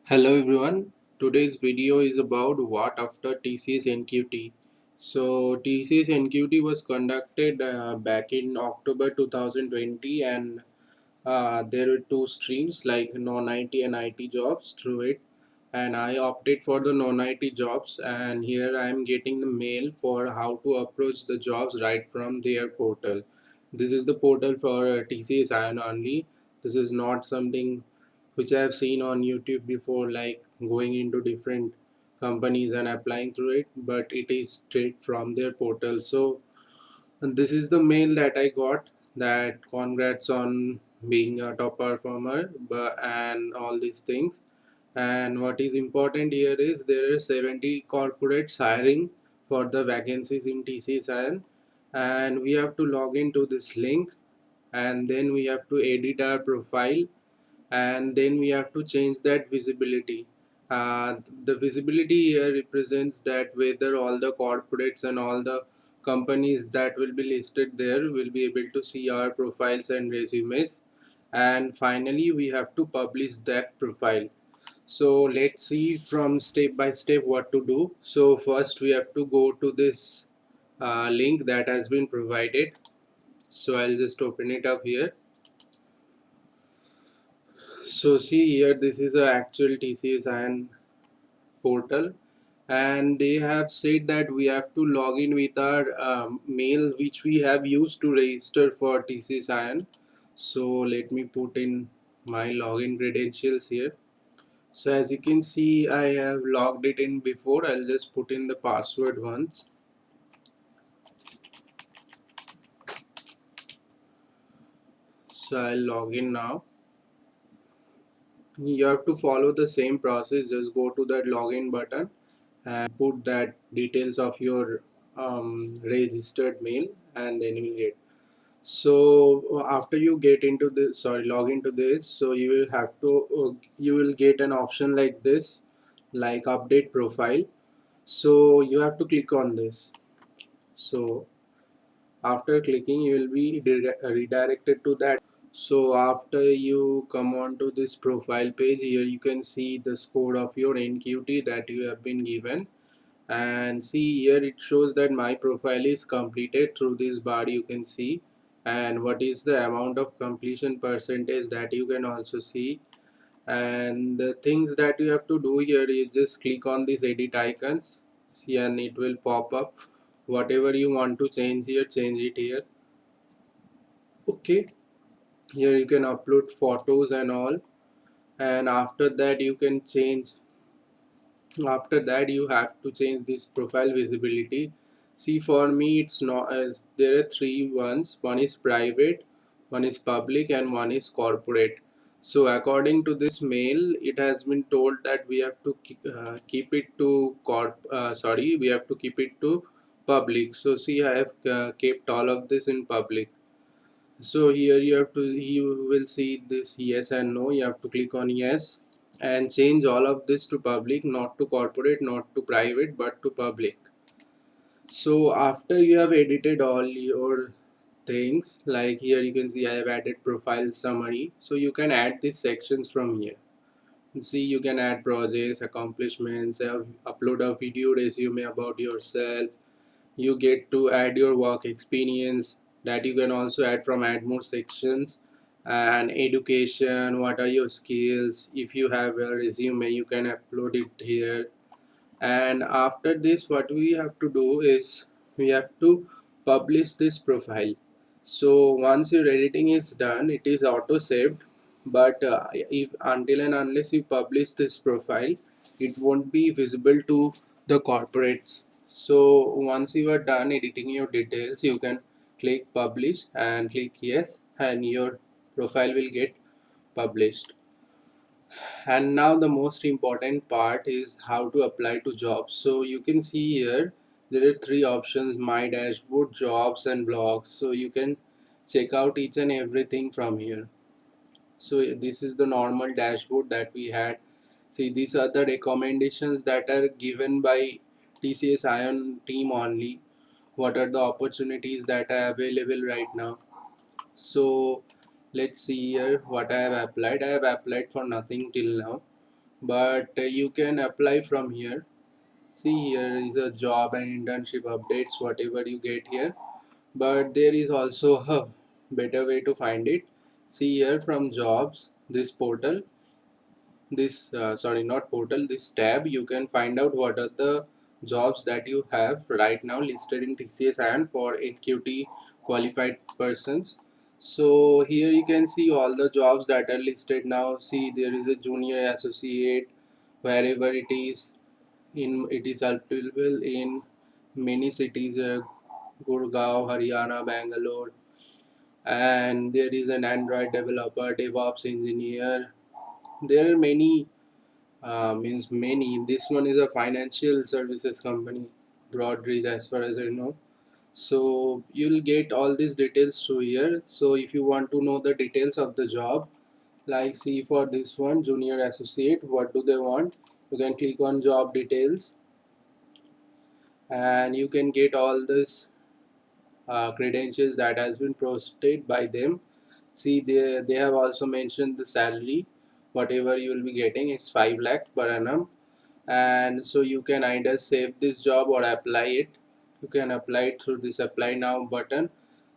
Hello everyone. Today's video is about what after TCS NQT. So TCS NQT was conducted back in October 2020, and there were two streams like non-IT and IT jobs through it, and I opted for the non-IT jobs, and here I am getting the mail for how to approach the jobs right from their portal. This is the portal for TCS iON only. This is not something which I have seen on YouTube before, like going into different companies and applying through it, but it is straight from their portal. So and this is the mail that I got, that congrats on being a top performer, but and all these things. And what is important here is there are 70 corporates hiring for the vacancies in TCS, and we have to log into this link, and then we have to edit our profile, and then we have to change that visibility. The visibility here represents that whether all the corporates and all the companies that will be listed there will be able to see our profiles and resumes. And finally we have to publish that profile. So let's see from step by step what to do. So first we have to go to this link that has been provided. So I'll just open it up here. So see here, this is a actual TCS and portal, and they have said that we have to log in with our mail which we have used to register for TCS ION. So let me put in my login credentials here. So as you can see, I have logged it in before. I'll just put in the password once. So I'll log in now. You have to follow the same process. Just go to that login button and put that details of your registered mail, and then you get. So after you get into this, sorry, log into this, so you will have to you will get an option like this, like update profile. So you have to click on this. So after clicking, you will be redirected to that. So after you come on to this profile page, here you can see the score of your NQT that you have been given, and see here it shows that my profile is completed. Through this bar you can see, and what is the amount of completion percentage that you can also see. And the things that you have to do here is just click on these edit icons, see, and it will pop up. Whatever you want to change here, change it here. Okay, here you can upload photos and all, and after that you can change. After that you have to change this profile visibility. See, for me it's not there are three ones. One is private, one is public, and one is corporate. So according to this mail, it has been told that we have to keep it to we have to keep it to public. So see, I have kept all of this in public. So here you will see this yes and no. You have to click on yes and change all of this to public, not to corporate, not to private, but to public. So after you have edited all your things, like here you can see I have added profile summary. So you can add these sections from here. See, you can add projects, accomplishments, upload a video resume about yourself. You get to add your work experience, that you can also add from add more sections. And education, what are your skills. If you have a resume, you can upload it here. And after this, what we have to do is we have to publish this profile. So once your editing is done, it is auto saved, but if until and unless you publish this profile, it won't be visible to the corporates. So once you are done editing your details, you can click publish and click yes, and your profile will get published. And now the most important part is how to apply to jobs. So you can see here there are three options: my dashboard, jobs, and blogs. So you can check out each and everything from here. So this is the normal dashboard that we had. See, these are the recommendations that are given by TCS ION team only. What are the opportunities that are available right now? So let's see here what I have applied. I have applied for nothing till now, but you can apply from here. See, here is a job and internship updates, whatever you get here. But there is also a better way to find it. See here from jobs, this portal, this sorry, not portal, this tab, you can find out what are the jobs that you have right now listed in TCS and for NQT qualified persons. So here you can see all the jobs that are listed now. See, there is a junior associate, wherever it is, in it is available in many cities, Gurgaon, Haryana, Bangalore, and there is an Android developer, DevOps engineer. There are many, means many. This one is a financial services company, Broadridge, as far as I know. So you'll get all these details through here. So if you want to know the details of the job, like see for this one, junior associate, what do they want? You can click on job details, and you can get all this credentials that has been posted by them. See, they have also mentioned the salary, whatever you will be getting, it's 5 lakh per annum. And so you can either save this job or apply it. You can apply it through this apply now button.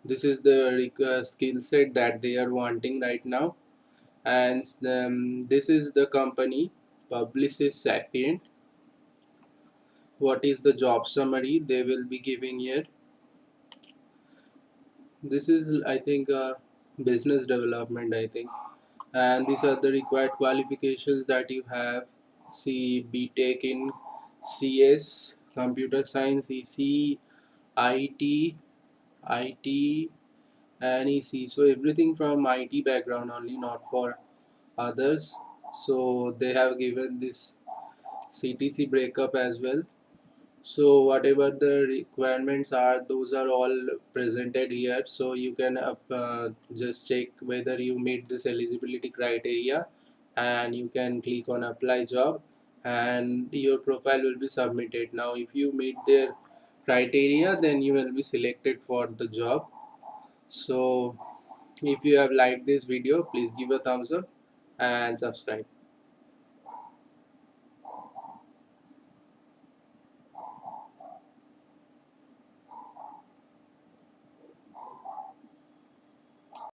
This is the skill set that they are wanting right now. And this is the company, Publicist Sapient. What is the job summary they will be giving here? This is, I think, business development, I think. And these are the required qualifications that you have. See, BTech in CS, computer science, EC, IT, IT, and EC. So everything from IT background only, not for others. So they have given this CTC breakup as well. So whatever the requirements are, those are all presented here. So you can just check whether you meet this eligibility criteria, and you can click on apply job, and your profile will be submitted. Now if you meet their criteria, then you will be selected for the job. So if you have liked this video, please give a thumbs up and subscribe.